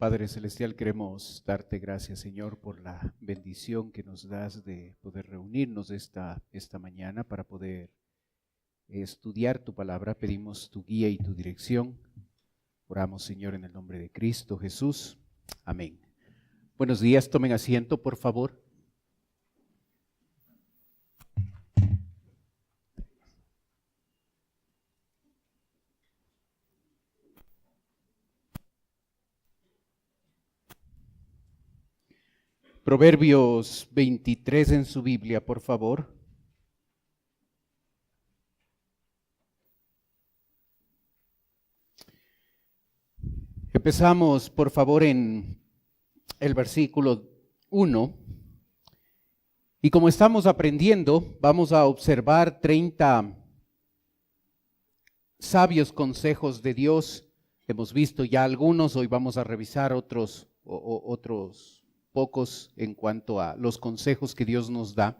Padre Celestial, queremos darte gracias, Señor, por la bendición que nos das de poder reunirnos esta mañana para poder estudiar tu palabra. Pedimos tu guía y tu dirección. Oramos, Señor, en el nombre de Cristo Jesús. Amén. Buenos días, tomen asiento, por favor. Proverbios 23 en su Biblia, por favor. Empezamos, por favor, en el versículo 1. Y como estamos aprendiendo, vamos a observar 30 sabios consejos de Dios. Hemos visto ya algunos, hoy vamos a revisar otros pocos en cuanto a los consejos que Dios nos da.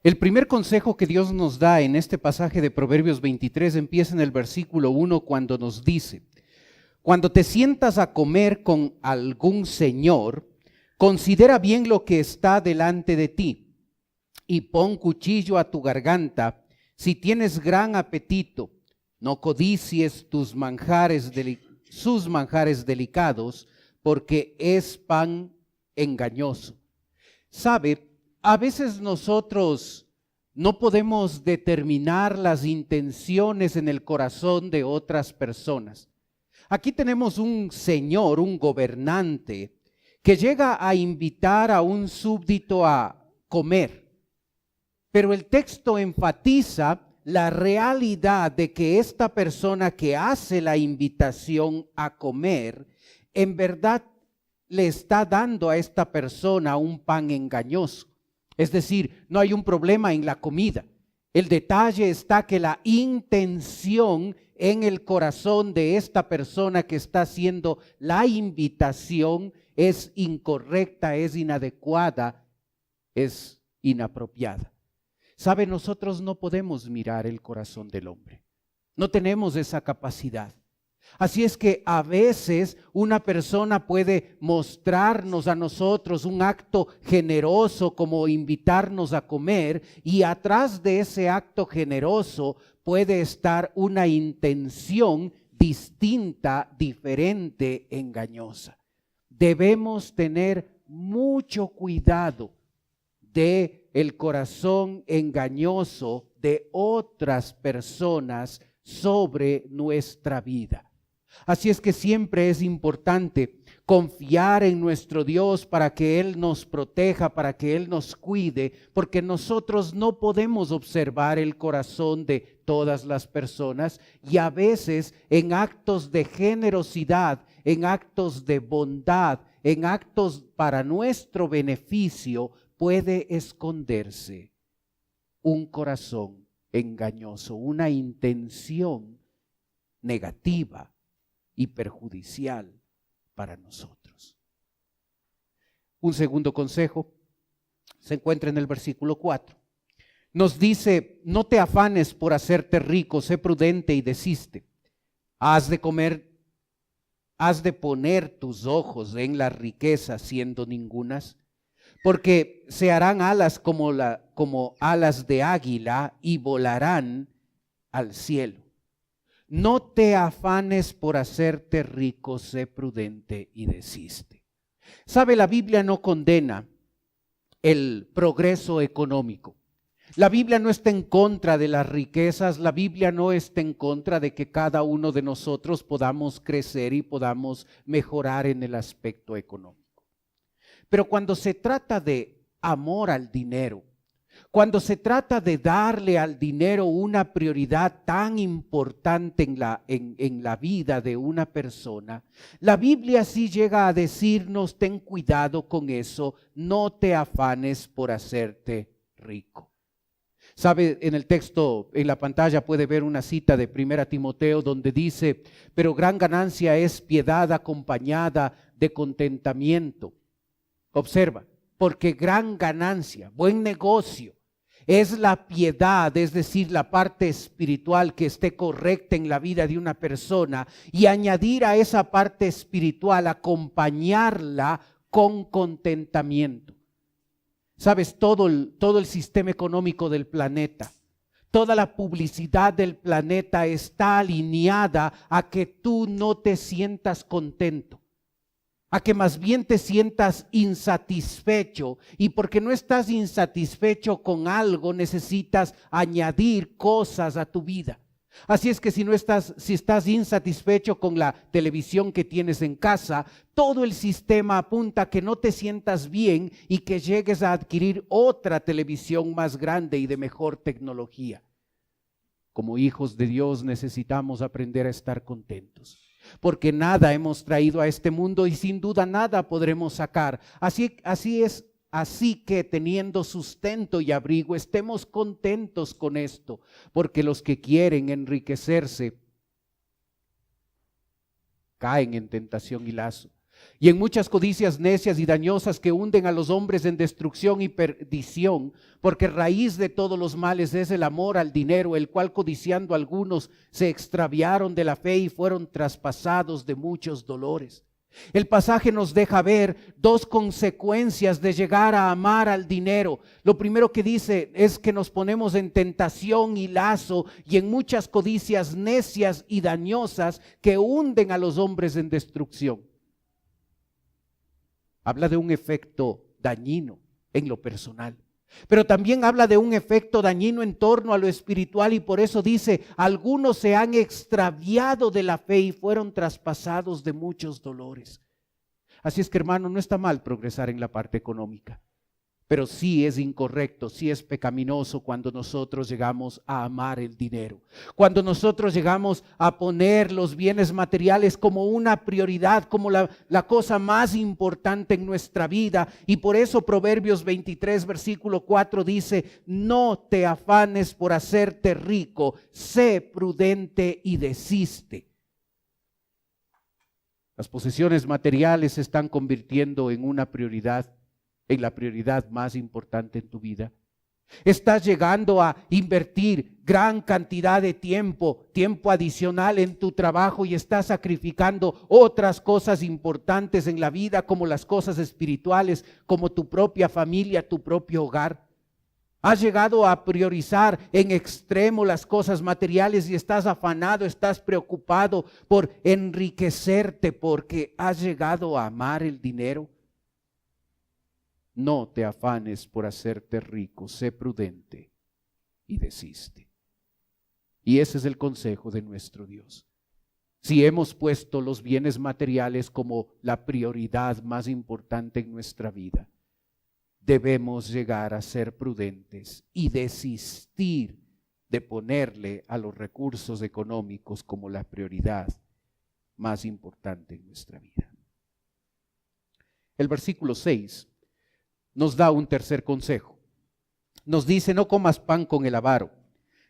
El primer consejo que Dios nos da en este pasaje de Proverbios 23 empieza en el versículo 1 cuando nos dice: cuando te sientas a comer con algún señor, considera bien lo que está delante de ti y pon cuchillo a tu garganta si tienes gran apetito. No codicies sus manjares delicados, porque es pan engañoso. ¿Sabe? A veces nosotros no podemos determinar las intenciones en el corazón de otras personas. Aquí tenemos un señor, un gobernante, que llega a invitar a un súbdito a comer. Pero el texto enfatiza la realidad de que esta persona que hace la invitación a comer, en verdad le está dando a esta persona un pan engañoso. Es decir, no hay un problema en la comida. El detalle está que la intención en el corazón de esta persona que está haciendo la invitación es incorrecta, es inadecuada, es inapropiada. ¿Sabe? Nosotros no podemos mirar el corazón del hombre. No tenemos esa capacidad. Así es que a veces una persona puede mostrarnos a nosotros un acto generoso como invitarnos a comer, y atrás de ese acto generoso puede estar una intención distinta, diferente, engañosa. Debemos tener mucho cuidado de el corazón engañoso de otras personas sobre nuestra vida. Así es que siempre es importante confiar en nuestro Dios para que Él nos proteja, para que Él nos cuide, porque nosotros no podemos observar el corazón de todas las personas, y a veces en actos de generosidad, en actos de bondad, en actos para nuestro beneficio, puede esconderse un corazón engañoso, una intención negativa y perjudicial para nosotros. Un segundo consejo se encuentra en el versículo 4. Nos dice: no te afanes por hacerte rico, sé prudente y desiste. Has de poner tus ojos en la riqueza siendo ningunas, porque se harán alas como alas de águila y volarán al cielo. No te afanes por hacerte rico, sé prudente y desiste. ¿Sabe? La Biblia no condena el progreso económico. La Biblia no está en contra de las riquezas, la Biblia no está en contra de que cada uno de nosotros podamos crecer y podamos mejorar en el aspecto económico. Pero cuando se trata de amor al dinero, cuando se trata de darle al dinero una prioridad tan importante en la vida de una persona, la Biblia sí llega a decirnos: ten cuidado con eso, no te afanes por hacerte rico. ¿Sabe? En el texto, en la pantalla puede ver una cita de 1 Timoteo donde dice: pero gran ganancia es piedad acompañada de contentamiento. Observa, porque gran ganancia, buen negocio, Es la piedad, es decir, la parte espiritual que esté correcta en la vida de una persona, y añadir a esa parte espiritual, acompañarla con contentamiento. Sabes, todo el sistema económico del planeta, toda la publicidad del planeta está alineada a que tú no te sientas contento, a que más bien te sientas insatisfecho, y porque no estás insatisfecho con algo, necesitas añadir cosas a tu vida. Así es que si estás insatisfecho con la televisión que tienes en casa, todo el sistema apunta a que no te sientas bien y que llegues a adquirir otra televisión más grande y de mejor tecnología. Como hijos de Dios necesitamos aprender a estar contentos, porque nada hemos traído a este mundo y sin duda nada podremos sacar. Así que teniendo sustento y abrigo, estemos contentos con esto, porque los que quieren enriquecerse caen en tentación y lazo, y en muchas codicias necias y dañosas que hunden a los hombres en destrucción y perdición, porque raíz de todos los males es el amor al dinero, el cual codiciando algunos se extraviaron de la fe y fueron traspasados de muchos dolores. El pasaje nos deja ver dos consecuencias de llegar a amar al dinero. Lo primero que dice es que nos ponemos en tentación y lazo y en muchas codicias necias y dañosas que hunden a los hombres en destrucción. Habla de un efecto dañino en lo personal, pero también habla de un efecto dañino en torno a lo espiritual, y por eso dice: algunos se han extraviado de la fe y fueron traspasados de muchos dolores. Así es que, hermano, no está mal progresar en la parte económica, pero sí es incorrecto, sí es pecaminoso cuando nosotros llegamos a amar el dinero, cuando nosotros llegamos a poner los bienes materiales como una prioridad, como la cosa más importante en nuestra vida. Y por eso Proverbios 23, versículo 4 dice: no te afanes por hacerte rico, sé prudente y desiste. Las posesiones materiales se están convirtiendo en una prioridad, en la prioridad más importante en tu vida. Estás llegando a invertir gran cantidad de tiempo adicional en tu trabajo, y estás sacrificando otras cosas importantes en la vida, como las cosas espirituales, como tu propia familia, tu propio hogar. Has llegado a priorizar en extremo las cosas materiales y estás afanado, estás preocupado por enriquecerte porque has llegado a amar el dinero. No te afanes por hacerte rico, sé prudente y desiste. Y ese es el consejo de nuestro Dios. Si hemos puesto los bienes materiales como la prioridad más importante en nuestra vida, debemos llegar a ser prudentes y desistir de ponerle a los recursos económicos como la prioridad más importante en nuestra vida. El versículo 6 nos da un tercer consejo. Nos dice: no comas pan con el avaro,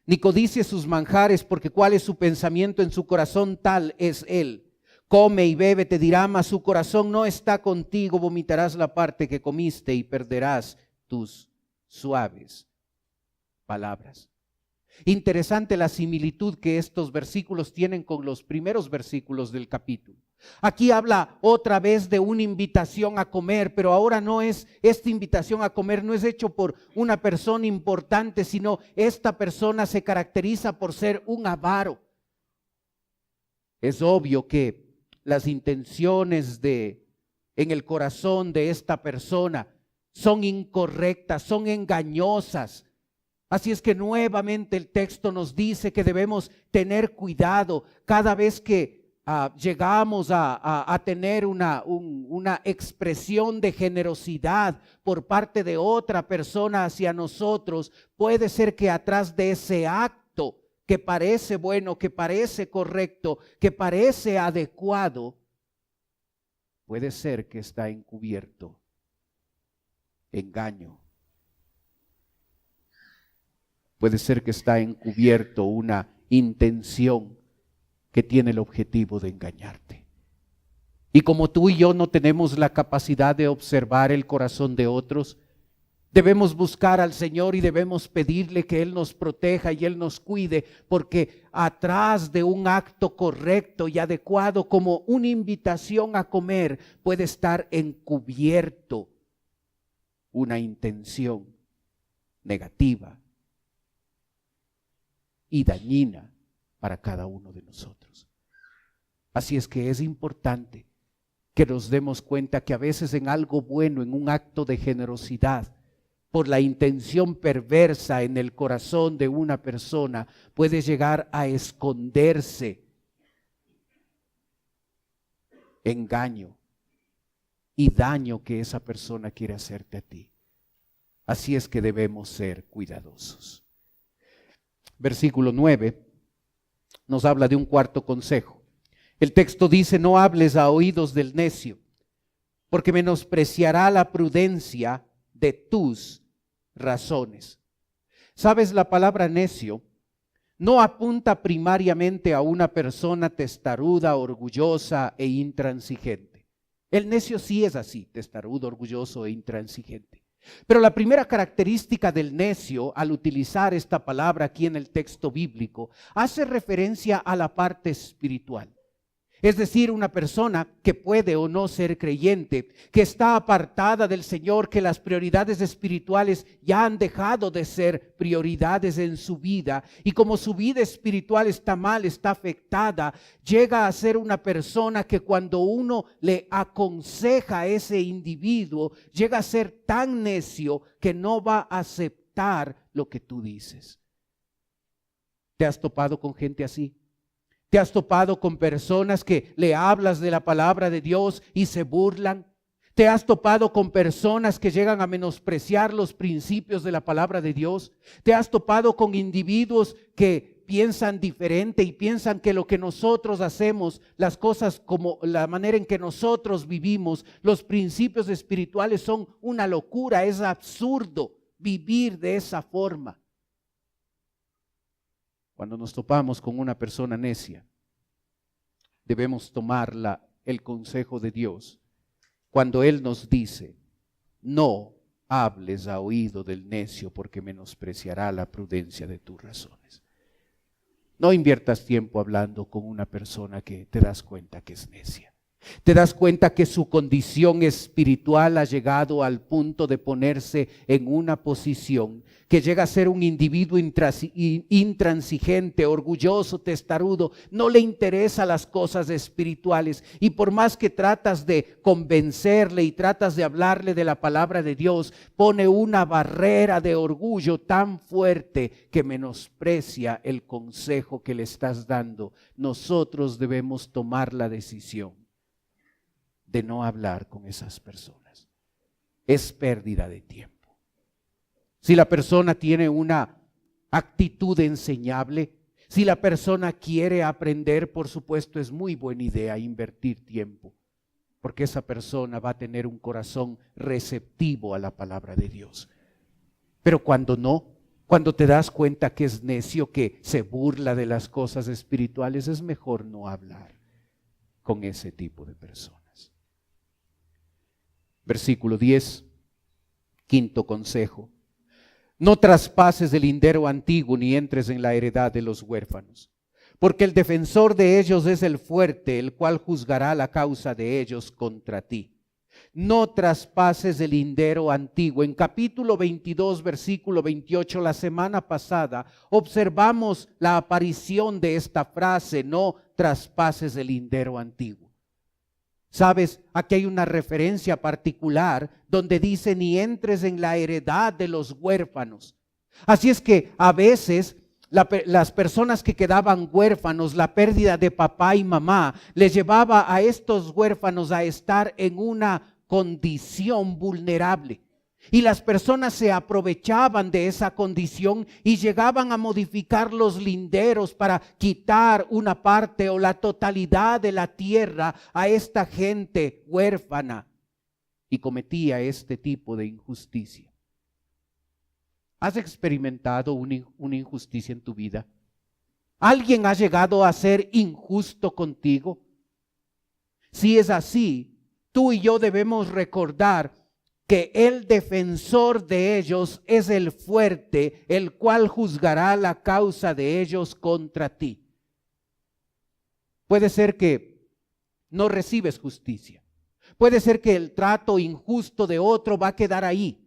ni codicies sus manjares, porque cuál es su pensamiento en su corazón, tal es él. Come y bebe, te dirá, mas su corazón no está contigo. Vomitarás la parte que comiste y perderás tus suaves palabras. Interesante la similitud que estos versículos tienen con los primeros versículos del capítulo. Aquí habla otra vez de una invitación a comer, pero ahora no es, esta invitación a comer no es hecho por una persona importante, sino esta persona se caracteriza por ser un avaro. Es obvio que las intenciones en el corazón de esta persona son incorrectas, son engañosas. Así es que nuevamente el texto nos dice que debemos tener cuidado cada vez que llegamos a tener una expresión de generosidad por parte de otra persona hacia nosotros. Puede ser que atrás de ese acto que parece bueno, que parece correcto, que parece adecuado, puede ser que está encubierto engaño. Puede ser que está encubierto una intención que tiene el objetivo de engañarte. Y como tú y yo no tenemos la capacidad de observar el corazón de otros, Debemos buscar al Señor y debemos pedirle que Él nos proteja y Él nos cuide, porque atrás de un acto correcto y adecuado como una invitación a comer puede estar encubierto una intención negativa y dañina para cada uno de nosotros. Así es que es importante que nos demos cuenta que a veces en algo bueno, en un acto de generosidad, por la intención perversa en el corazón de una persona, puede llegar a esconderse engaño y daño que esa persona quiere hacerte a ti. Así es que debemos ser cuidadosos. Versículo 9 nos habla de un cuarto consejo. El texto dice: no hables a oídos del necio, porque menospreciará la prudencia de tus razones. ¿Sabes? La palabra necio no apunta primariamente a una persona testaruda, orgullosa e intransigente. El necio sí es así, testarudo, orgulloso e intransigente. Pero la primera característica del necio, al utilizar esta palabra aquí en el texto bíblico, hace referencia a la parte espiritual. Es decir, una persona que puede o no ser creyente, que está apartada del Señor, que las prioridades espirituales ya han dejado de ser prioridades en su vida, y como su vida espiritual está mal, está afectada, llega a ser una persona que cuando uno le aconseja a ese individuo, llega a ser tan necio que no va a aceptar lo que tú dices. ¿Te has topado con gente así? ¿Te has topado con personas que le hablas de la palabra de Dios y se burlan? ¿Te has topado con personas que llegan a menospreciar los principios de la palabra de Dios? ¿Te has topado con individuos que piensan diferente y piensan que lo que nosotros hacemos, las cosas como la manera en que nosotros vivimos, los principios espirituales son una locura? Es absurdo vivir de esa forma. Cuando nos topamos con una persona necia, debemos tomar el consejo de Dios. Cuando Él nos dice: no hables a oído del necio, porque menospreciará la prudencia de tus razones. No inviertas tiempo hablando con una persona que te das cuenta que es necia. Te das cuenta que su condición espiritual ha llegado al punto de ponerse en una posición que llega a ser un individuo intransigente, orgulloso, testarudo. No le interesan las cosas espirituales, y por más que tratas de convencerle y tratas de hablarle de la palabra de Dios, pone una barrera de orgullo tan fuerte que menosprecia el consejo que le estás dando. Nosotros debemos tomar la decisión de no hablar con esas personas. Es pérdida de tiempo. Si la persona tiene una actitud enseñable, si la persona quiere aprender, por supuesto es muy buena idea invertir tiempo, porque esa persona va a tener un corazón receptivo a la palabra de Dios. Pero cuando no, cuando te das cuenta que es necio, que se burla de las cosas espirituales, es mejor no hablar con ese tipo de personas. Versículo 10, quinto consejo: no traspases el lindero antiguo, ni entres en la heredad de los huérfanos, porque el defensor de ellos es el fuerte, el cual juzgará la causa de ellos contra ti. No traspases el lindero antiguo. En capítulo 22, versículo 28, la semana pasada, observamos la aparición de esta frase: no traspases el lindero antiguo. ¿Sabes? Aquí hay una referencia particular donde dice: ni entres en la heredad de los huérfanos. Así es que a veces las personas que quedaban huérfanos, la pérdida de papá y mamá, les llevaba a estos huérfanos a estar en una condición vulnerable. Y las personas se aprovechaban de esa condición y llegaban a modificar los linderos para quitar una parte o la totalidad de la tierra a esta gente huérfana, y cometía este tipo de injusticia. ¿Has experimentado una injusticia en tu vida? ¿Alguien ha llegado a ser injusto contigo? Si es así, tú y yo debemos recordar que el defensor de ellos es el fuerte, el cual juzgará la causa de ellos contra ti. Puede ser que no recibes justicia. Puede ser que el trato injusto de otro va a quedar ahí.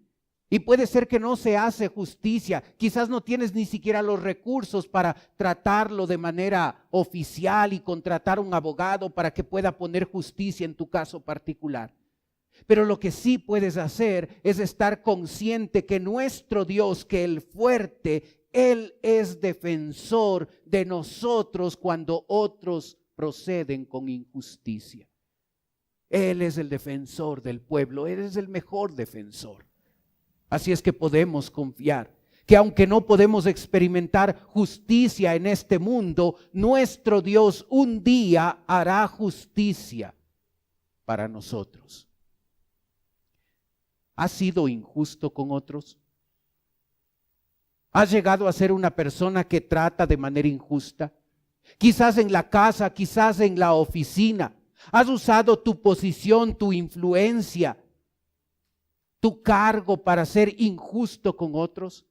Y puede ser que no se hace justicia. Quizás no tienes ni siquiera los recursos para tratarlo de manera oficial y contratar un abogado para que pueda poner justicia en tu caso particular. Pero lo que sí puedes hacer es estar consciente que nuestro Dios, que el fuerte, Él es defensor de nosotros cuando otros proceden con injusticia. Él es el defensor del pueblo, Él es el mejor defensor. Así es que podemos confiar que aunque no podemos experimentar justicia en este mundo, nuestro Dios un día hará justicia para nosotros. ¿Has sido injusto con otros? ¿Has llegado a ser una persona que trata de manera injusta? Quizás en la casa, quizás en la oficina. ¿Has usado tu posición, tu influencia, tu cargo para ser injusto con otros?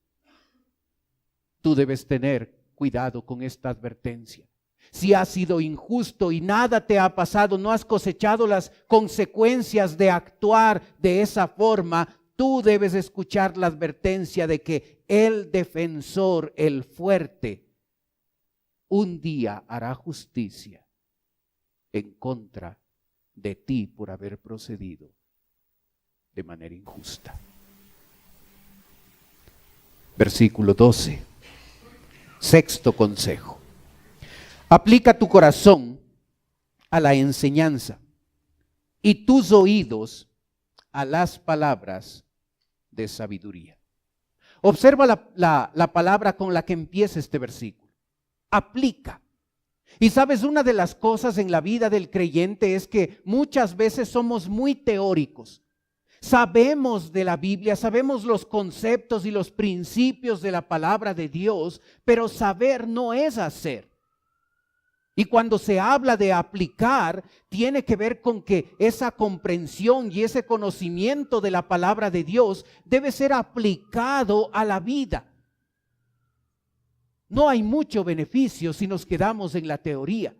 Tú debes tener cuidado con esta advertencia. Si has sido injusto y nada te ha pasado, no has cosechado las consecuencias de actuar de esa forma, tú debes escuchar la advertencia de que el defensor, el fuerte, un día hará justicia en contra de ti por haber procedido de manera injusta. Versículo 12. Sexto consejo. Aplica tu corazón a la enseñanza y tus oídos a las palabras de sabiduría. Observa la palabra con la que empieza este versículo. Aplica. Y sabes, una de las cosas en la vida del creyente es que muchas veces somos muy teóricos. Sabemos de la Biblia, sabemos los conceptos y los principios de la palabra de Dios, pero saber no es hacer. Y cuando se habla de aplicar, tiene que ver con que esa comprensión y ese conocimiento de la palabra de Dios debe ser aplicado a la vida. No hay mucho beneficio si nos quedamos en la teoría.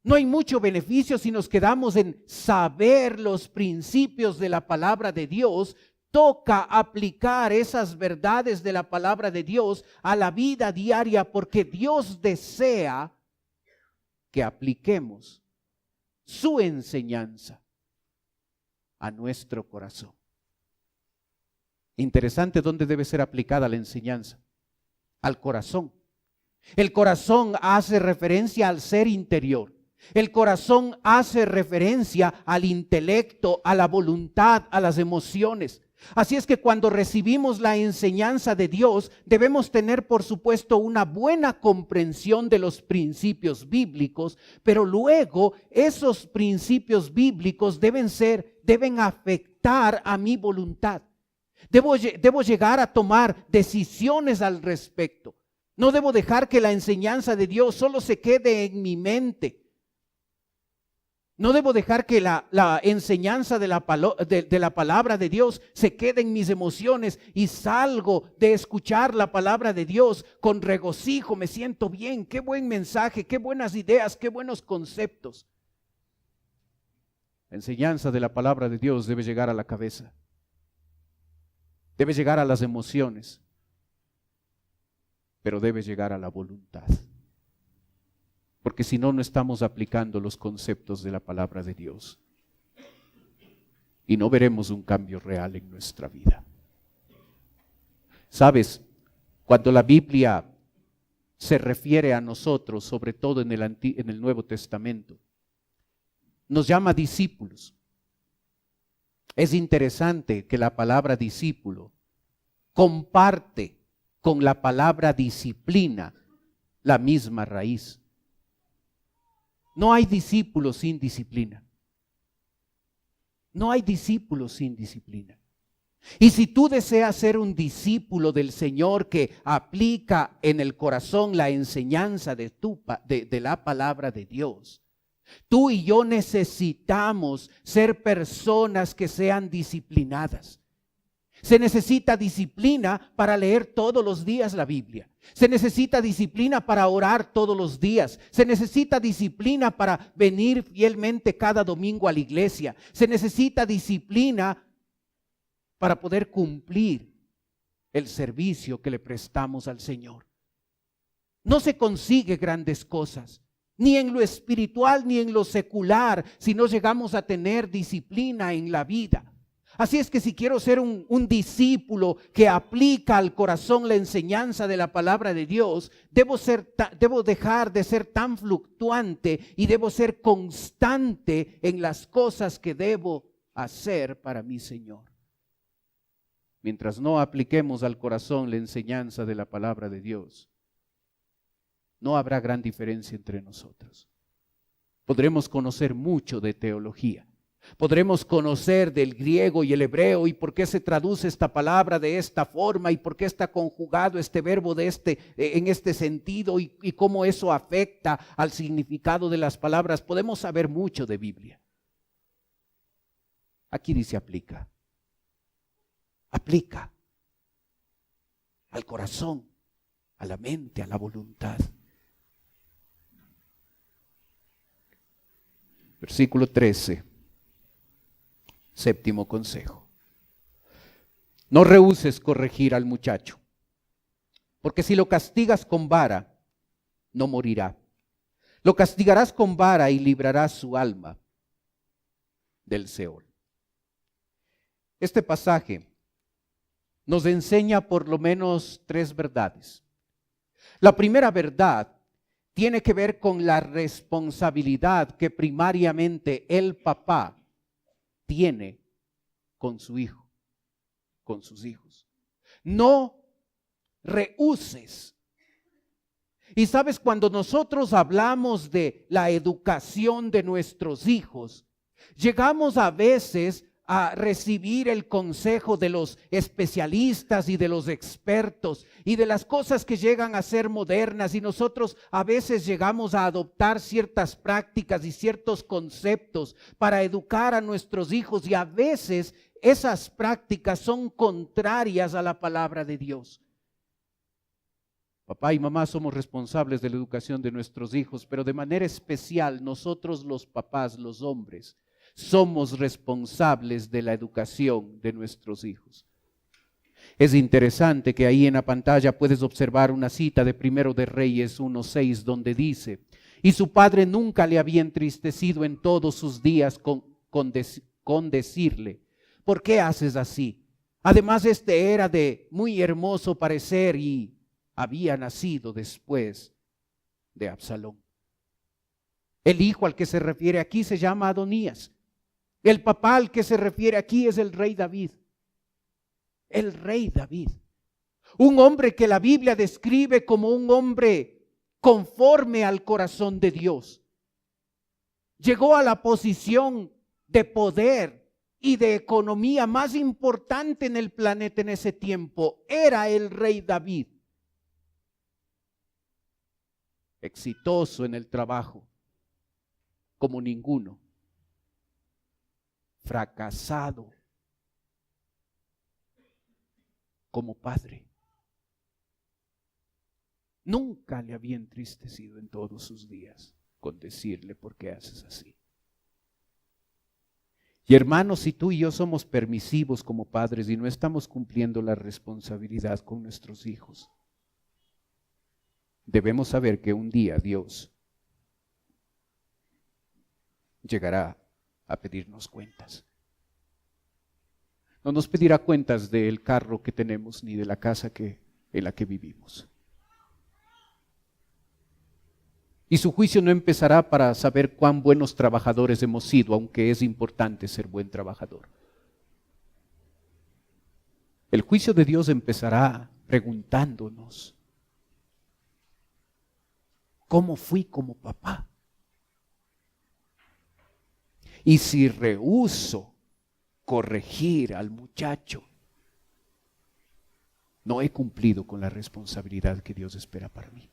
No hay mucho beneficio si nos quedamos en saber los principios de la palabra de Dios. Toca aplicar esas verdades de la palabra de Dios a la vida diaria, porque Dios desea que apliquemos su enseñanza a nuestro corazón. Interesante dónde debe ser aplicada la enseñanza. Al corazón. El corazón hace referencia al ser interior. El corazón hace referencia al intelecto, a la voluntad, a las emociones. Así es que cuando recibimos la enseñanza de Dios, debemos tener, por supuesto, una buena comprensión de los principios bíblicos, pero luego esos principios bíblicos deben afectar a mi voluntad. Debo llegar a tomar decisiones al respecto. No debo dejar que la enseñanza de Dios solo se quede en mi mente. No debo dejar que la enseñanza de la palabra de Dios se quede en mis emociones y salgo de escuchar la palabra de Dios con regocijo, me siento bien, qué buen mensaje, qué buenas ideas, qué buenos conceptos. La enseñanza de la palabra de Dios debe llegar a la cabeza, debe llegar a las emociones, pero debe llegar a la voluntad. Porque si no, no estamos aplicando los conceptos de la palabra de Dios. Y no veremos un cambio real en nuestra vida. ¿Sabes? Cuando la Biblia se refiere a nosotros, sobre todo en el Nuevo Testamento, nos llama discípulos. Es interesante que la palabra discípulo comparte con la palabra disciplina la misma raíz. No hay discípulos sin disciplina. No hay discípulos sin disciplina. Y si tú deseas ser un discípulo del Señor que aplica en el corazón la enseñanza de la palabra de Dios, Tú y yo necesitamos ser personas que sean disciplinadas. Se necesita disciplina para leer todos los días la Biblia. Se necesita disciplina para orar todos los días. Se necesita disciplina para venir fielmente cada domingo a la iglesia. Se necesita disciplina para poder cumplir el servicio que le prestamos al Señor. No se consigue grandes cosas, ni en lo espiritual ni en lo secular, si no llegamos a tener disciplina en la vida. Así es que si quiero ser un discípulo que aplica al corazón la enseñanza de la palabra de Dios, debo dejar de ser tan fluctuante y debo ser constante en las cosas que debo hacer para mi Señor. Mientras no apliquemos al corazón la enseñanza de la palabra de Dios, no habrá gran diferencia entre nosotros. Podremos conocer mucho de teología. Podremos conocer del griego y el hebreo y por qué se traduce esta palabra de esta forma y por qué está conjugado este verbo en este sentido y cómo eso afecta al significado de las palabras. Podemos saber mucho de Biblia. Aquí dice aplica. Aplica al corazón, a la mente, a la voluntad. Versículo 13. Séptimo consejo. No rehúses corregir al muchacho, porque si lo castigas con vara, no morirá. Lo castigarás con vara y librarás su alma del Seol. Este pasaje nos enseña por lo menos 3 verdades. La primera verdad tiene que ver con la responsabilidad que primariamente el papá tiene con su hijo, con sus hijos. No rehúses. Y sabes, cuando nosotros hablamos de la educación de nuestros hijos, llegamos a veces a recibir el consejo de los especialistas y de los expertos y de las cosas que llegan a ser modernas, y nosotros a veces llegamos a adoptar ciertas prácticas y ciertos conceptos para educar a nuestros hijos, y a veces esas prácticas son contrarias a la palabra de Dios. Papá y mamá somos responsables de la educación de nuestros hijos, pero de manera especial nosotros los papás, los hombres, somos responsables de la educación de nuestros hijos. Es interesante que ahí en la pantalla puedes observar una cita de Primero de Reyes 1:6, donde dice: y su padre nunca le había entristecido en todos sus días con decirle: ¿por qué haces así? Además, este era de muy hermoso parecer y había nacido después de Absalón. El hijo al que se refiere aquí se llama Adonías. El papá al que se refiere aquí es el rey David. El rey David. Un hombre que la Biblia describe como un hombre conforme al corazón de Dios. Llegó a la posición de poder y de economía más importante en el planeta en ese tiempo. Era el rey David. Exitoso en el trabajo, como ninguno. Fracasado como padre. Nunca le había entristecido en todos sus días con decirle: ¿por qué haces así? Y hermanos, si tú y yo somos permisivos como padres y no estamos cumpliendo la responsabilidad con nuestros hijos, debemos saber que un día Dios llegará a pedirnos cuentas. No nos pedirá cuentas del carro que tenemos ni de la casa en la que vivimos. Y su juicio no empezará para saber cuán buenos trabajadores hemos sido, aunque es importante ser buen trabajador. El juicio de Dios empezará preguntándonos: ¿cómo fui como papá? Y si rehúso corregir al muchacho, no he cumplido con la responsabilidad que Dios espera para mí.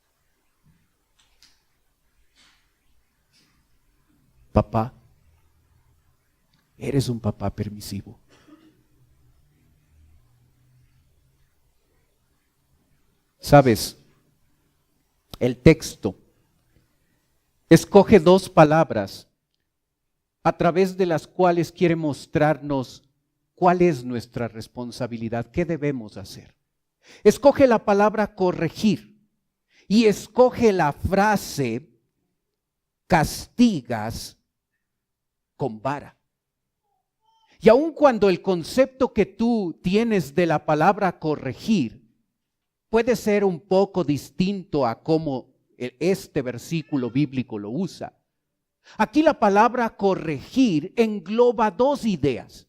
Papá, eres un papá permisivo. ¿Sabes? El texto escoge dos palabras a través de las cuales quiere mostrarnos cuál es nuestra responsabilidad, qué debemos hacer. Escoge la palabra corregir y escoge la frase castigas con vara. Y aun cuando el concepto que tú tienes de la palabra corregir puede ser un poco distinto a cómo este versículo bíblico lo usa, aquí la palabra corregir engloba dos ideas: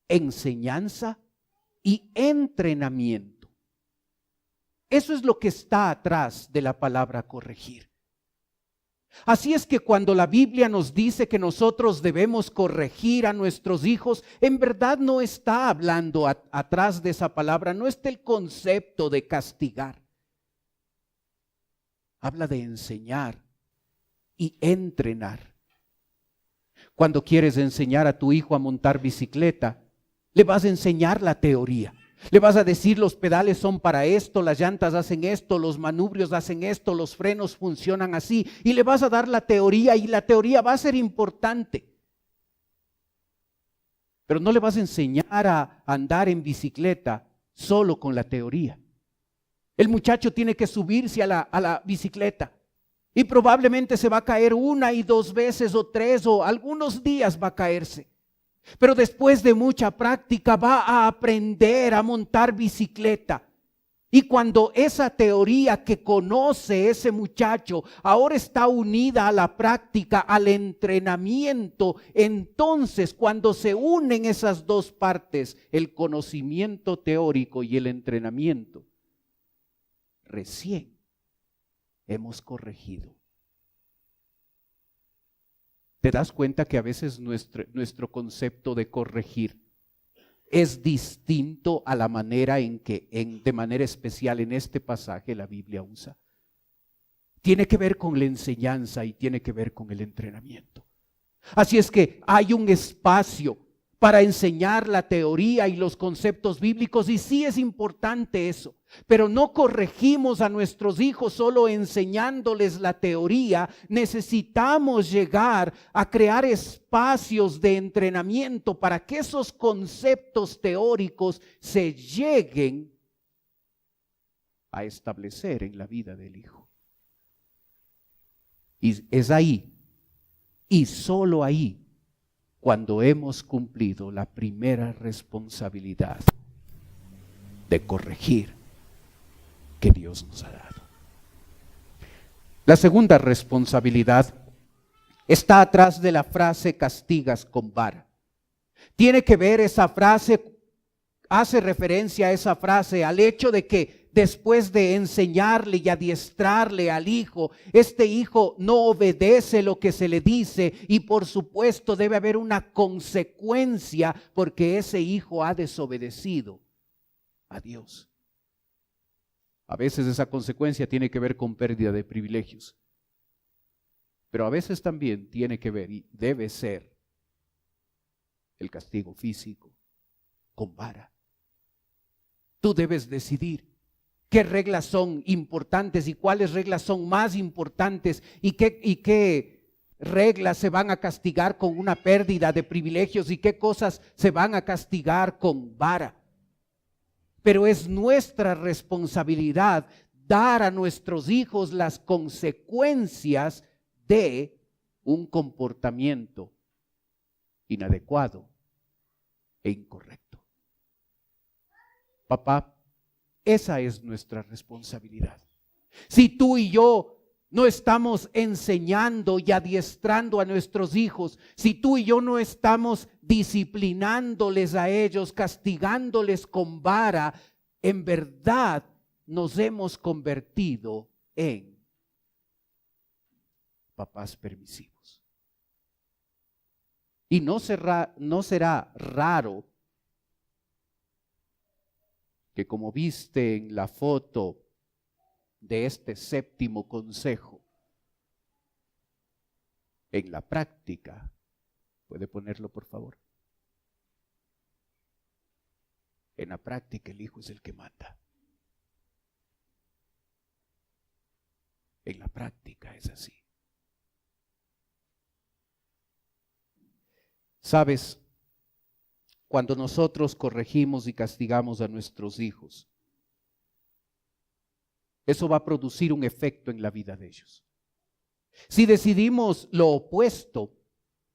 enseñanza y entrenamiento. Eso es lo que está atrás de la palabra corregir. Así es que cuando la Biblia nos dice que nosotros debemos corregir a nuestros hijos, en verdad no está hablando atrás de esa palabra, no está el concepto de castigar. Habla de enseñar y entrenar. Cuando quieres enseñar a tu hijo a montar bicicleta, le vas a enseñar la teoría. Le vas a decir: los pedales son para esto, las llantas hacen esto, los manubrios hacen esto, los frenos funcionan así. Y le vas a dar la teoría, y la teoría va a ser importante. Pero no le vas a enseñar a andar en bicicleta solo con la teoría. El muchacho tiene que subirse a la bicicleta. Y probablemente se va a caer una y dos veces o tres, o algunos días va a caerse. Pero después de mucha práctica va a aprender a montar bicicleta. Y cuando esa teoría que conoce ese muchacho ahora está unida a la práctica, al entrenamiento, entonces cuando se unen esas dos partes, el conocimiento teórico y el entrenamiento, recién hemos corregido. ¿Te das cuenta que a veces nuestro concepto de corregir es distinto a la manera en que, de manera especial en este pasaje, la Biblia usa? Tiene que ver con la enseñanza y tiene que ver con el entrenamiento. Así es que hay un espacio para enseñar la teoría y los conceptos bíblicos, y sí es importante eso, pero no corregimos a nuestros hijos solo enseñándoles la teoría. Necesitamos llegar a crear espacios de entrenamiento para que esos conceptos teóricos se lleguen a establecer en la vida del hijo. Y es ahí, y solo ahí, cuando hemos cumplido la primera responsabilidad de corregir que Dios nos ha dado. La segunda responsabilidad está atrás de la frase castigas con vara. Tiene que ver esa frase, hace referencia a esa frase, al hecho de que después de enseñarle y adiestrarle al hijo, este hijo no obedece lo que se le dice, y por supuesto debe haber una consecuencia porque ese hijo ha desobedecido a Dios. A veces esa consecuencia tiene que ver con pérdida de privilegios, pero a veces también tiene que ver y debe ser el castigo físico con vara. Tú debes decidir qué reglas son importantes y cuáles reglas son más importantes, y qué reglas se van a castigar con una pérdida de privilegios y qué cosas se van a castigar con vara. Pero es nuestra responsabilidad dar a nuestros hijos las consecuencias de un comportamiento inadecuado e incorrecto. Papá, esa es nuestra responsabilidad. Si tú y yo no estamos enseñando y adiestrando a nuestros hijos, si tú y yo no estamos disciplinándoles a ellos, castigándoles con vara, en verdad nos hemos convertido en papás permisivos. Y no será raro que, como viste en la foto de este séptimo consejo, En la práctica, ¿puede ponerlo por favor? En la práctica el hijo es el que manda. En la práctica es así. ¿Sabes? Cuando nosotros corregimos y castigamos a nuestros hijos, eso va a producir un efecto en la vida de ellos. Si decidimos lo opuesto,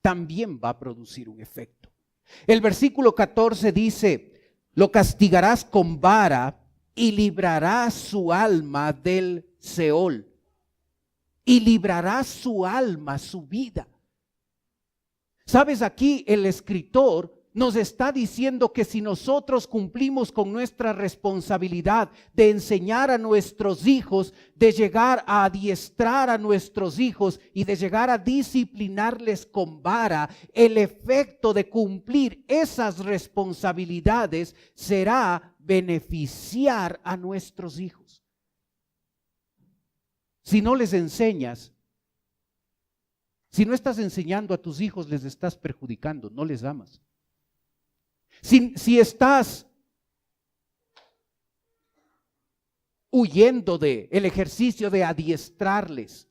también va a producir un efecto. El versículo 14 dice, lo castigarás con vara y librarás su alma del Seol. Y librarás su alma, su vida. ¿Sabes? Aquí el escritor nos está diciendo que si nosotros cumplimos con nuestra responsabilidad de enseñar a nuestros hijos, de llegar a adiestrar a nuestros hijos y de llegar a disciplinarles con vara, el efecto de cumplir esas responsabilidades será beneficiar a nuestros hijos. Si no les enseñas, si no estás enseñando a tus hijos, les estás perjudicando, no les amas. Si estás huyendo del ejercicio de adiestrarles,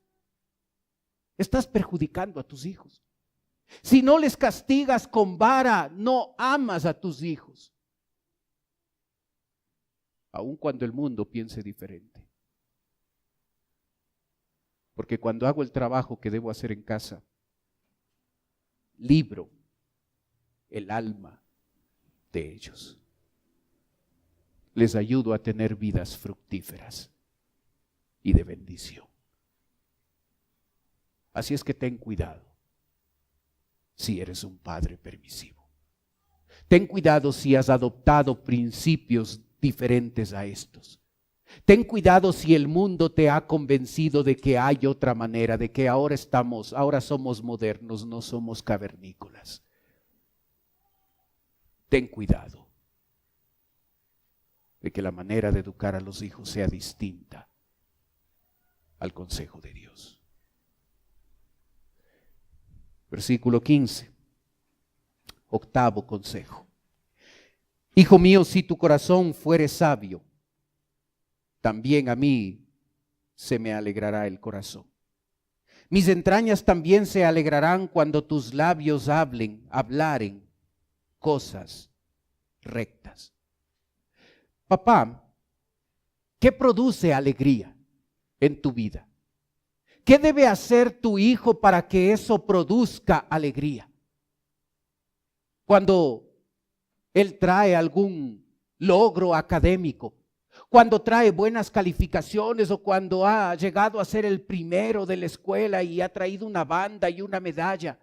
estás perjudicando a tus hijos. Si no les castigas con vara, no amas a tus hijos. Aun cuando el mundo piense diferente. Porque cuando hago el trabajo que debo hacer en casa, libro el alma de ellos. Les ayudo a tener vidas fructíferas y de bendición. Así es que ten cuidado si eres un padre permisivo. Ten cuidado si has adoptado principios diferentes a estos. Ten cuidado si el mundo te ha convencido de que hay otra manera, de que ahora somos modernos, no somos cavernícolas. Ten cuidado de que la manera de educar a los hijos sea distinta al consejo de Dios. Versículo 15, octavo consejo. Hijo mío, si tu corazón fuere sabio, también a mí se me alegrará el corazón. Mis entrañas también se alegrarán cuando tus labios hablaren cosas rectas. Papá, ¿qué produce alegría en tu vida? ¿Qué debe hacer tu hijo para que eso produzca alegría? Cuando él trae algún logro académico, cuando trae buenas calificaciones o cuando ha llegado a ser el primero de la escuela y ha traído una banda y una medalla.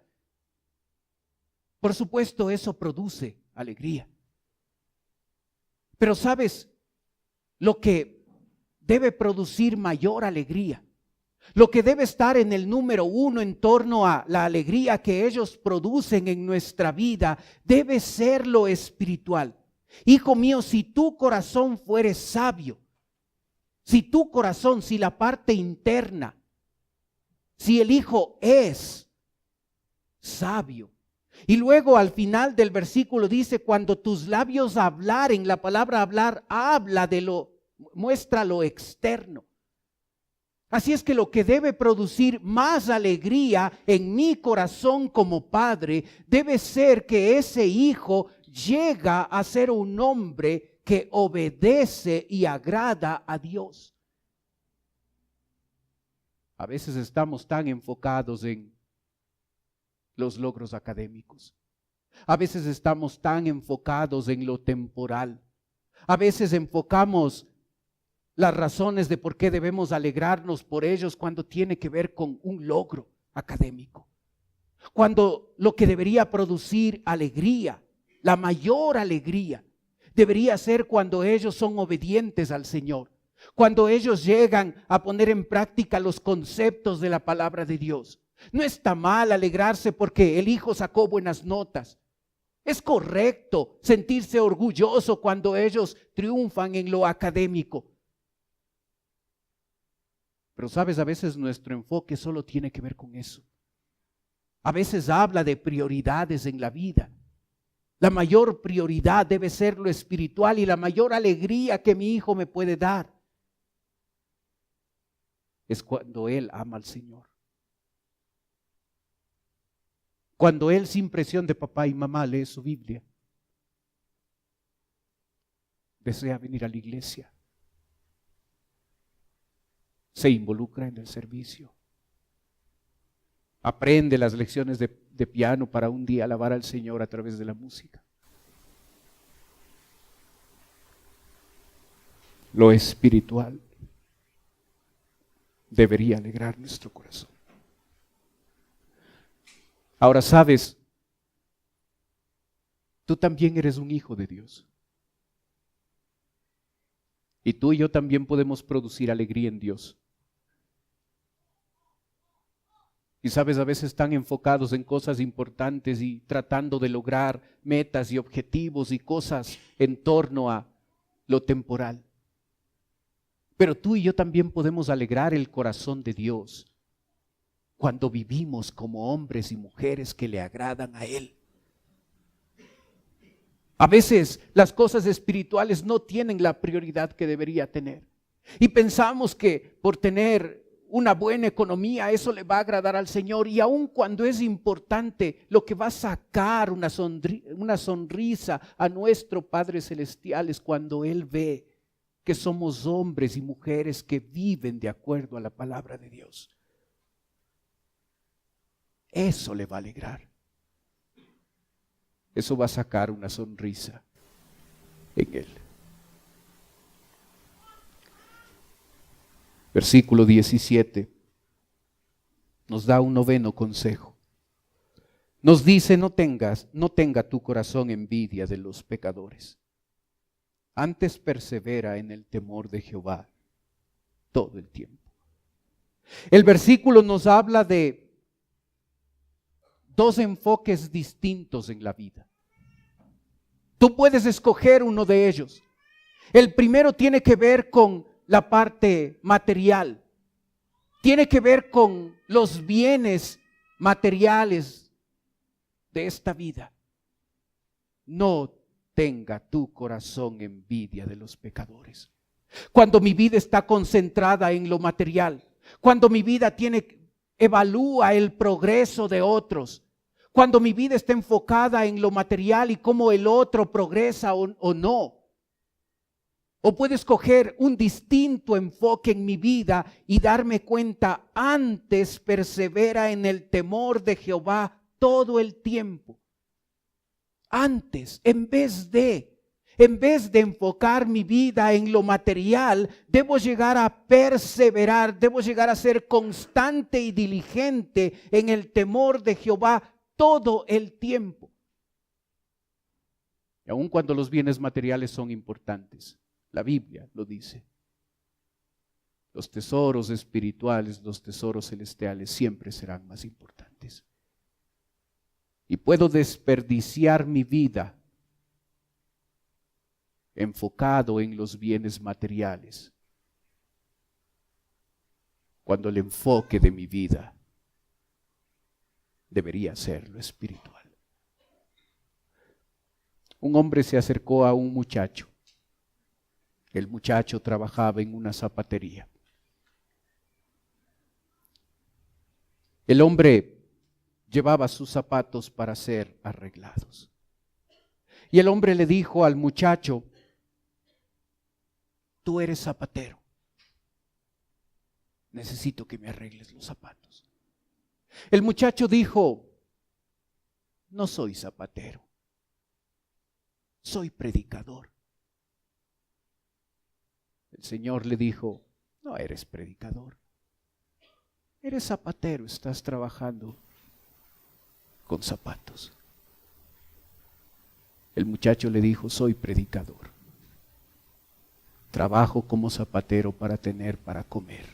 Por supuesto, eso produce alegría. Pero ¿sabes lo que debe producir mayor alegría? Lo que debe estar en el número uno en torno a la alegría que ellos producen en nuestra vida debe ser lo espiritual. Hijo mío, si tu corazón fuere sabio, si tu corazón, si la parte interna, si el hijo es sabio. Y luego al final del versículo dice, cuando tus labios hablaren, la palabra hablar habla muestra lo externo. Así es que lo que debe producir más alegría en mi corazón como padre debe ser que ese hijo llega a ser un hombre que obedece y agrada a Dios. A veces estamos tan enfocados en los logros académicos. A veces estamos tan enfocados en lo temporal. A veces enfocamos las razones de por qué debemos alegrarnos por ellos cuando tiene que ver con un logro académico. Cuando lo que debería producir alegría, la mayor alegría, debería ser cuando ellos son obedientes al Señor. Cuando ellos llegan a poner en práctica los conceptos de la palabra de Dios. No está mal alegrarse porque el hijo sacó buenas notas. Es correcto sentirse orgulloso cuando ellos triunfan en lo académico. Pero sabes, a veces nuestro enfoque solo tiene que ver con eso. A veces habla de prioridades en la vida. La mayor prioridad debe ser lo espiritual y la mayor alegría que mi hijo me puede dar es cuando él ama al Señor. Cuando él, sin presión de papá y mamá, lee su Biblia, desea venir a la iglesia, se involucra en el servicio, aprende las lecciones de piano para un día alabar al Señor a través de la música. Lo espiritual debería alegrar nuestro corazón. Ahora sabes, tú también eres un hijo de Dios. Y tú y yo también podemos producir alegría en Dios. Y sabes, a veces están enfocados en cosas importantes y tratando de lograr metas y objetivos y cosas en torno a lo temporal. Pero tú y yo también podemos alegrar el corazón de Dios cuando vivimos como hombres y mujeres que le agradan a Él. A veces las cosas espirituales no tienen la prioridad que debería tener. Y pensamos que por tener una buena economía eso le va a agradar al Señor. Y aun cuando es importante, lo que va a sacar una sonrisa a nuestro Padre Celestial es cuando Él ve que somos hombres y mujeres que viven de acuerdo a la palabra de Dios. Eso le va a alegrar. Eso va a sacar una sonrisa en Él. Versículo 17 nos da un noveno consejo. Nos dice, no tenga tu corazón envidia de los pecadores. Antes persevera en el temor de Jehová todo el tiempo. El versículo nos habla de dos enfoques distintos en la vida. Tú puedes escoger uno de ellos. El primero tiene que ver con la parte material. Tiene que ver con los bienes materiales de esta vida. No tenga tu corazón envidia de los pecadores. Cuando mi vida está concentrada en lo material, cuando mi vida evalúa el progreso de otros, cuando mi vida está enfocada en lo material y cómo el otro progresa o no. O puedo escoger un distinto enfoque en mi vida y darme cuenta, antes persevera en el temor de Jehová todo el tiempo. Antes, en vez de enfocar mi vida en lo material, debo llegar a perseverar, debo llegar a ser constante y diligente en el temor de Jehová todo el tiempo. Y aun cuando los bienes materiales son importantes, la Biblia lo dice. Los tesoros espirituales, los tesoros celestiales siempre serán más importantes. Y puedo desperdiciar mi vida enfocado en los bienes materiales, cuando el enfoque de mi vida debería ser lo espiritual. Un hombre se acercó a un muchacho. El muchacho trabajaba en una zapatería. El hombre llevaba sus zapatos para ser arreglados. Y el hombre le dijo al muchacho, tú eres zapatero. Necesito que me arregles los zapatos. El muchacho dijo, no soy zapatero, soy predicador. El Señor le dijo, no eres predicador, eres zapatero, estás trabajando con zapatos. El muchacho le dijo, soy predicador, trabajo como zapatero para tener para comer,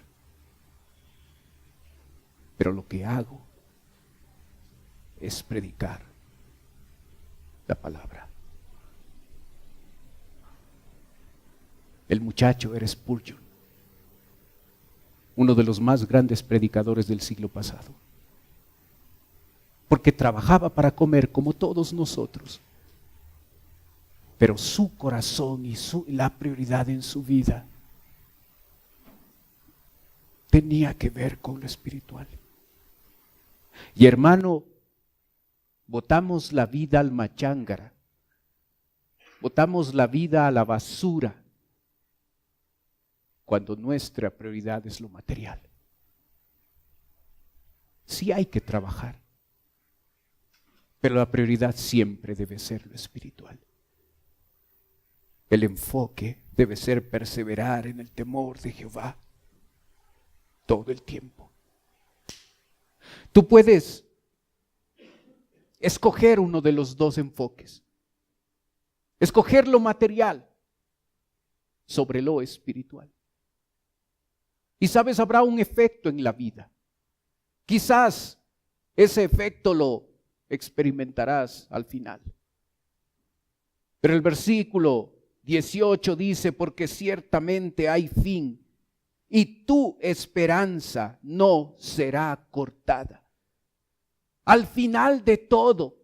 pero lo que hago es predicar la palabra. El muchacho era Spurgeon, uno de los más grandes predicadores del siglo pasado. porque trabajaba para comer como todos nosotros. Pero su corazón y la prioridad en su vida tenía que ver con lo espiritual. Y hermano, botamos la vida al machángara, botamos la vida a la basura, cuando nuestra prioridad es lo material. Sí hay que trabajar, pero la prioridad siempre debe ser lo espiritual. El enfoque debe ser perseverar en el temor de Jehová todo el tiempo. Tú puedes escoger uno de los dos enfoques. Escoger lo material sobre lo espiritual. Y sabes, habrá un efecto en la vida. Quizás ese efecto lo experimentarás al final. Pero el versículo 18 dice, porque ciertamente hay fin y tu esperanza no será cortada. Al final de todo,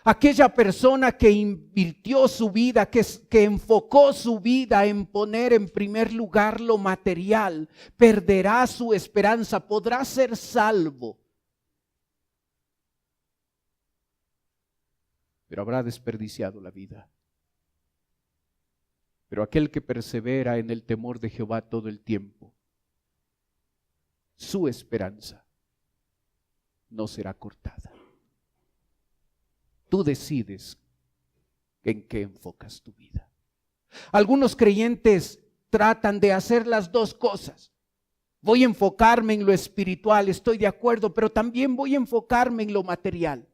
aquella persona que invirtió su vida, que enfocó su vida en poner en primer lugar lo material, perderá su esperanza, podrá ser salvo, pero habrá desperdiciado la vida. Pero aquel que persevera en el temor de Jehová todo el tiempo, su esperanza no será cortada. Tú decides en qué enfocas tu vida. Algunos creyentes tratan de hacer las dos cosas. Voy a enfocarme en lo espiritual, estoy de acuerdo, pero también voy a enfocarme en lo material.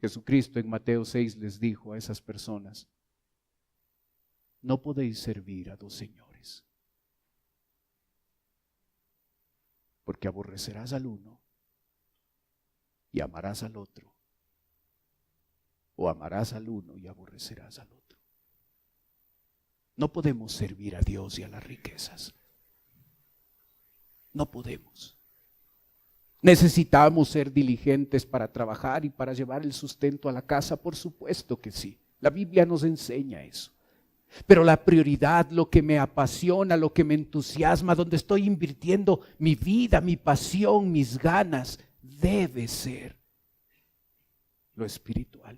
Jesucristo en Mateo 6 les dijo a esas personas, no podéis servir a dos señores, porque aborrecerás al uno y amarás al otro, o amarás al uno y aborrecerás al otro. No podemos servir a Dios y a las riquezas. No podemos. ¿Necesitamos ser diligentes para trabajar y para llevar el sustento a la casa? Por supuesto que sí. La Biblia nos enseña eso. Pero la prioridad, lo que me apasiona, lo que me entusiasma, donde estoy invirtiendo mi vida, mi pasión, mis ganas, debe ser lo espiritual.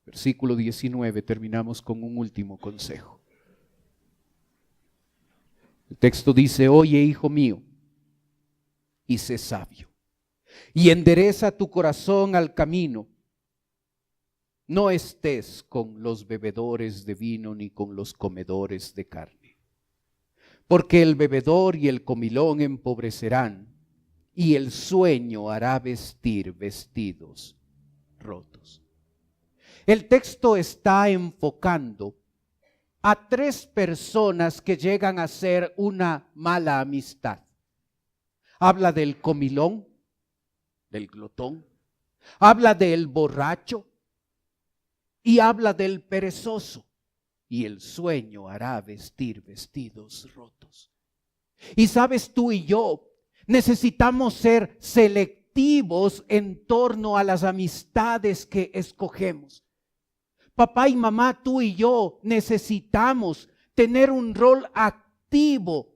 Versículo 19, terminamos con un último consejo. El texto dice, oye, hijo mío, y sé sabio, y endereza tu corazón al camino. No estés con los bebedores de vino ni con los comedores de carne, porque el bebedor y el comilón empobrecerán, y el sueño hará vestir vestidos rotos. El texto está enfocando a tres personas que llegan a ser una mala amistad. Habla del comilón, del glotón, habla del borracho y habla del perezoso. Y el sueño hará vestir vestidos rotos. Y sabes, tú y yo necesitamos ser selectivos en torno a las amistades que escogemos. Papá y mamá, tú y yo necesitamos tener un rol activo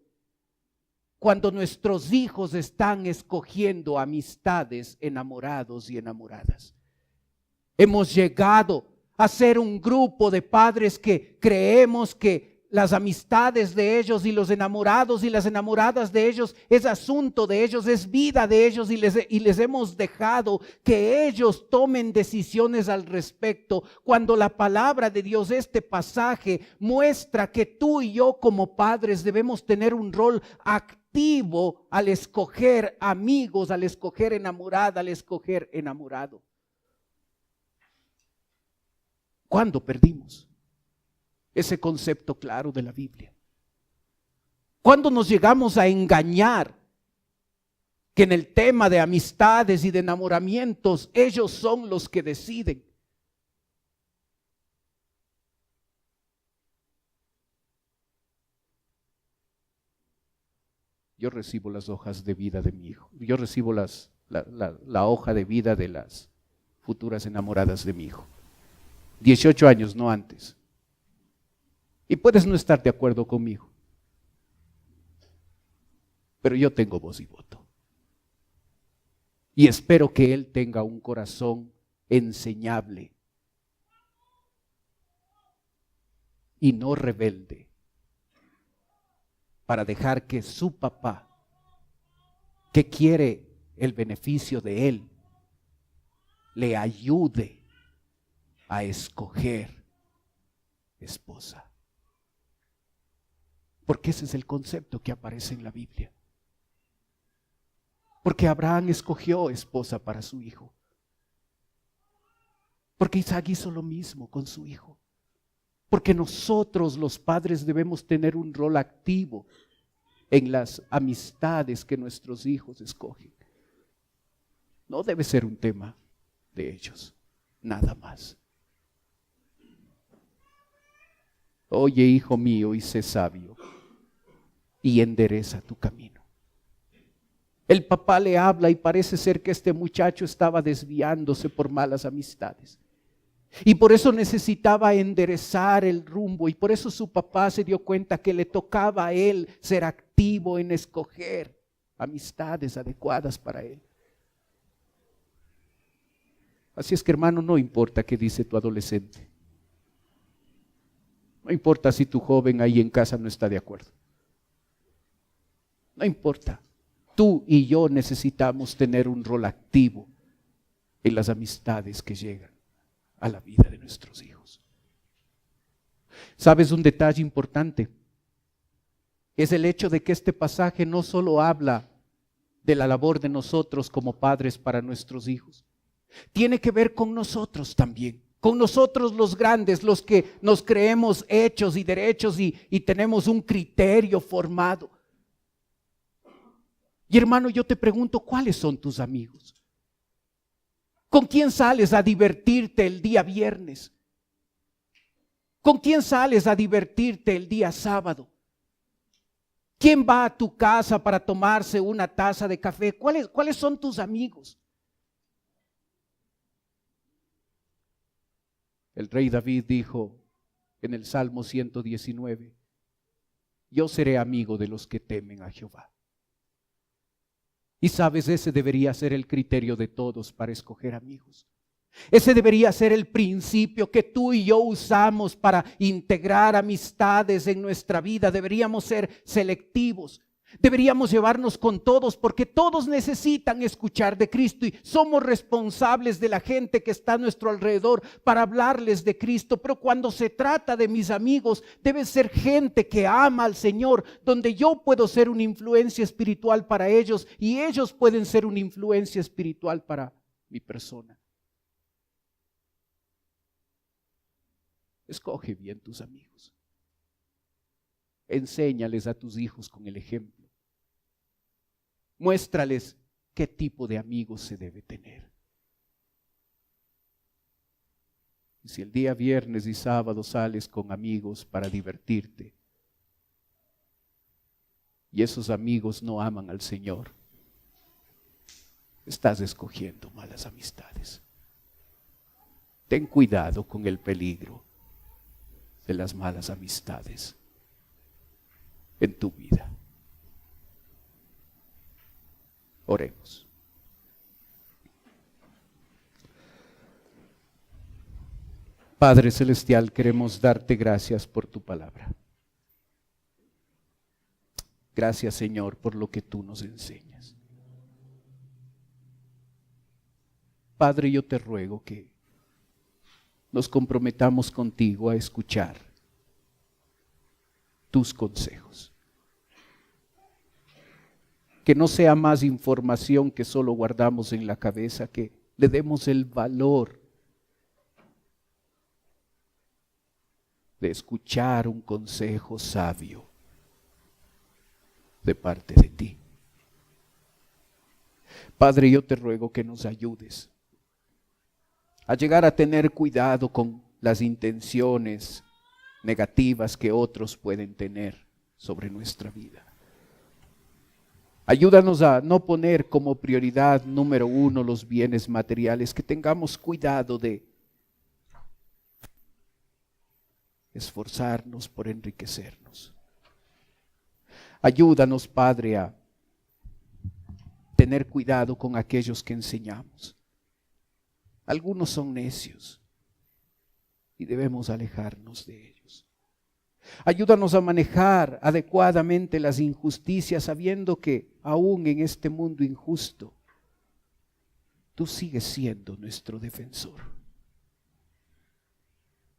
cuando nuestros hijos están escogiendo amistades, enamorados y enamoradas. Hemos llegado a ser un grupo de padres que creemos que las amistades de ellos y los enamorados y las enamoradas de ellos es asunto de ellos, es vida de ellos y les hemos dejado que ellos tomen decisiones al respecto, cuando la palabra de Dios, este pasaje, muestra que tú y yo como padres debemos tener un rol activo al escoger amigos, al escoger enamorada, al escoger enamorado. ¿Cuándo perdimos ese concepto claro de la Biblia? ¿Cuándo nos llegamos a engañar que en el tema de amistades y de enamoramientos ellos son los que deciden? yo recibo las hojas de vida de mi hijo. Yo recibo la hoja de vida de las futuras enamoradas de mi hijo. 18 años, no antes. Y puedes no estar de acuerdo conmigo, pero yo tengo voz y voto. Y espero que él tenga un corazón enseñable y no rebelde, para dejar que su papá, que quiere el beneficio de él, le ayude a escoger esposa. Porque ese es el concepto que aparece en la Biblia. Porque Abraham escogió esposa para su hijo. Porque Isaac hizo lo mismo con su hijo. Porque nosotros los padres debemos tener un rol activo en las amistades que nuestros hijos escogen. No debe ser un tema de ellos, nada más. Oye, hijo mío, y sé sabio, y endereza tu camino. El papá le habla y parece ser que este muchacho estaba desviándose por malas amistades. Y por eso necesitaba enderezar el rumbo, y por eso su papá se dio cuenta que le tocaba a él ser activo en escoger amistades adecuadas para él. Así es que, hermano, no importa qué dice tu adolescente. No importa si tu joven ahí en casa no está de acuerdo. No importa. Tú y yo necesitamos tener un rol activo en las amistades que llegan a la vida de nuestros hijos. ¿Sabes un detalle importante? Es el hecho de que este pasaje no solo habla de la labor de nosotros como padres para nuestros hijos. Tiene que ver con nosotros también, con nosotros los grandes, los que nos creemos hechos y derechos y tenemos un criterio formado. Y hermano, yo te pregunto, ¿cuáles son tus amigos? ¿Con quién sales a divertirte el día viernes? ¿Con quién sales a divertirte el día sábado? ¿Quién va a tu casa para tomarse una taza de café? ¿Cuáles son tus amigos? El rey David dijo en el Salmo 119, yo seré amigo de los que temen a Jehová. Y sabes, ese debería ser el criterio de todos para escoger amigos. Ese debería ser el principio que tú y yo usamos para integrar amistades en nuestra vida. Deberíamos ser selectivos. Deberíamos llevarnos con todos porque todos necesitan escuchar de Cristo y somos responsables de la gente que está a nuestro alrededor para hablarles de Cristo. Pero cuando se trata de mis amigos, debe ser gente que ama al Señor, donde yo puedo ser una influencia espiritual para ellos y ellos pueden ser una influencia espiritual para mi persona. Escoge bien tus amigos. Enséñales a tus hijos con el ejemplo. Muéstrales qué tipo de amigos se debe tener. Y si el día viernes y sábado sales con amigos para divertirte y esos amigos no aman al Señor, estás escogiendo malas amistades. Ten cuidado con el peligro de las malas amistades en tu vida. Oremos. Padre Celestial, queremos darte gracias por tu palabra. Gracias, Señor, por lo que tú nos enseñas. Padre, yo te ruego que nos comprometamos contigo a escuchar tus consejos. Que no sea más información que solo guardamos en la cabeza, que le demos el valor de escuchar un consejo sabio de parte de ti. Padre, yo te ruego que nos ayudes a llegar a tener cuidado con las intenciones negativas que otros pueden tener sobre nuestra vida. Ayúdanos a no poner como prioridad número uno los bienes materiales, que tengamos cuidado de esforzarnos por enriquecernos. Ayúdanos, Padre, a tener cuidado con aquellos que enseñamos. Algunos son necios y debemos alejarnos de ellos. Ayúdanos a manejar adecuadamente las injusticias, sabiendo que aún en este mundo injusto, tú sigues siendo nuestro defensor.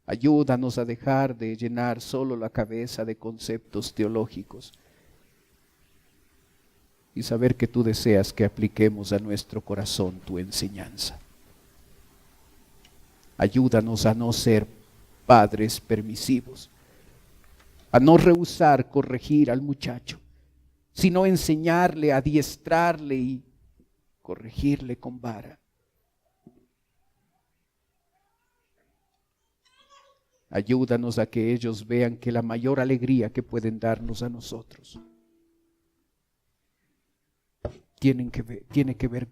Ayúdanos a dejar de llenar solo la cabeza de conceptos teológicos y saber que tú deseas que apliquemos a nuestro corazón tu enseñanza. Ayúdanos a no ser padres permisivos, a no rehusar corregir al muchacho, sino enseñarle, adiestrarle y corregirle con vara. Ayúdanos a que ellos vean que la mayor alegría que pueden darnos a nosotros tiene que ver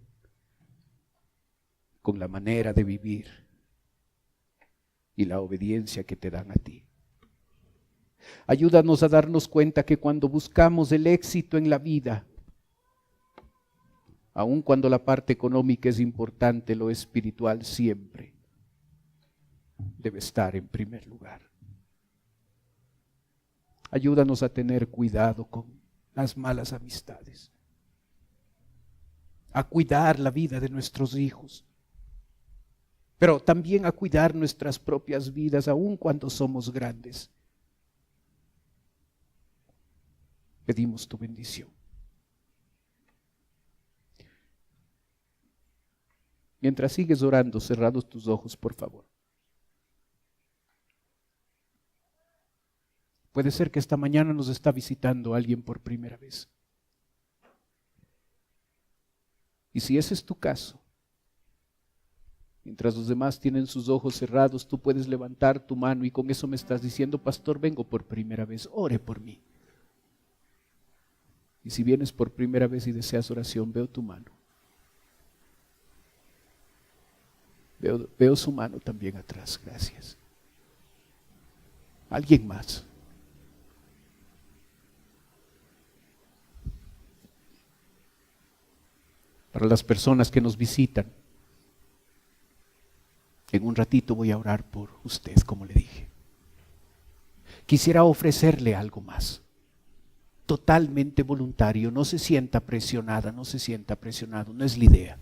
con la manera de vivir y la obediencia que te dan a ti. Ayúdanos a darnos cuenta que cuando buscamos el éxito en la vida, aun cuando la parte económica es importante, lo espiritual siempre debe estar en primer lugar. Ayúdanos a tener cuidado con las malas amistades, a cuidar la vida de nuestros hijos, pero también a cuidar nuestras propias vidas, aun cuando somos grandes. Pedimos tu bendición. Mientras sigues orando, cerrados tus ojos, por favor. Puede ser que esta mañana nos está visitando alguien por primera vez. Y si ese es tu caso, mientras los demás tienen sus ojos cerrados, tú puedes levantar tu mano y con eso me estás diciendo: pastor, vengo por primera vez, ore por mí. Y si vienes por primera vez y deseas oración, veo tu mano. Veo su mano también atrás, gracias. ¿Alguien más? Para las personas que nos visitan, en un ratito voy a orar por usted, como le dije. Quisiera ofrecerle algo más. Totalmente voluntario, no se sienta presionada, no se sienta presionado, no es la idea.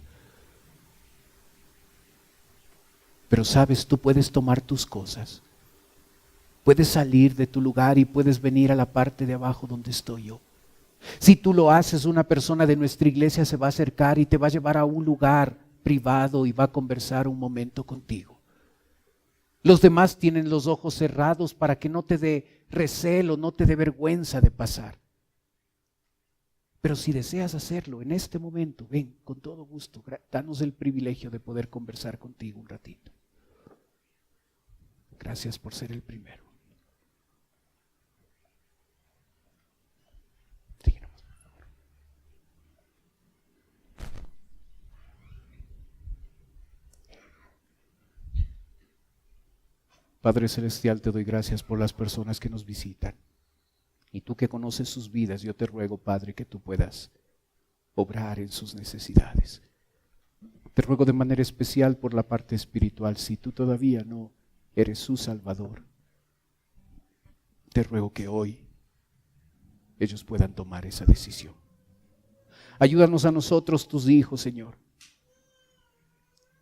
Pero sabes, tú puedes tomar tus cosas, puedes salir de tu lugar y puedes venir a la parte de abajo donde estoy yo. Si tú lo haces, una persona de nuestra iglesia se va a acercar y te va a llevar a un lugar privado y va a conversar un momento contigo. Los demás tienen los ojos cerrados para que no te dé recelo, no te dé vergüenza de pasar. Pero si deseas hacerlo en este momento, ven, con todo gusto, danos el privilegio de poder conversar contigo un ratito. Gracias por ser el primero. Padre Celestial, te doy gracias por las personas que nos visitan. Y tú que conoces sus vidas, yo te ruego, Padre, que tú puedas obrar en sus necesidades. Te ruego de manera especial por la parte espiritual. Si tú todavía no eres su Salvador, te ruego que hoy ellos puedan tomar esa decisión. Ayúdanos a nosotros, tus hijos, Señor,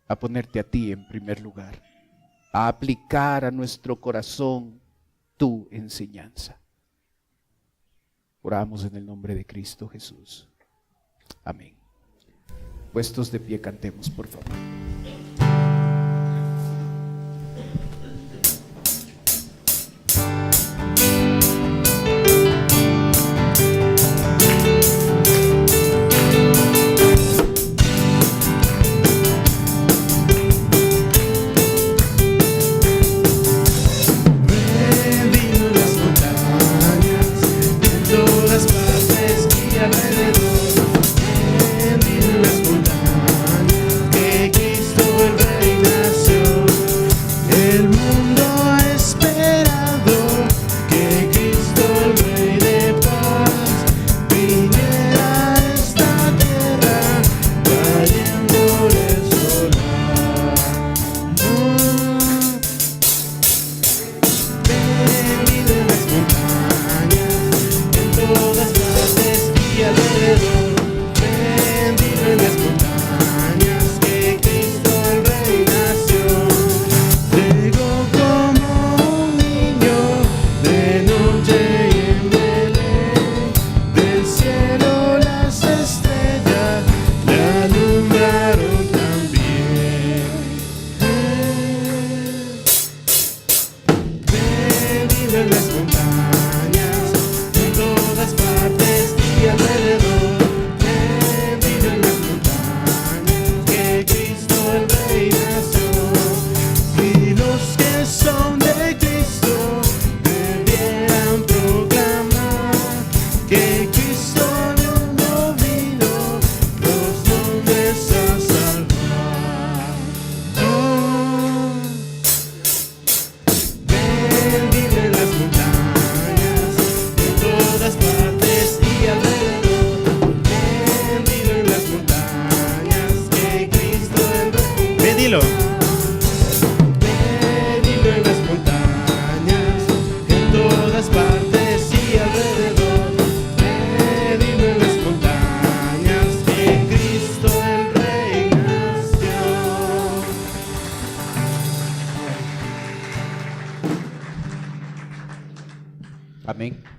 a ponerte a ti en primer lugar, a aplicar a nuestro corazón tu enseñanza. Oramos en el nombre de Cristo Jesús. Amén. Puestos de pie, cantemos, por favor. Alrededor Amén.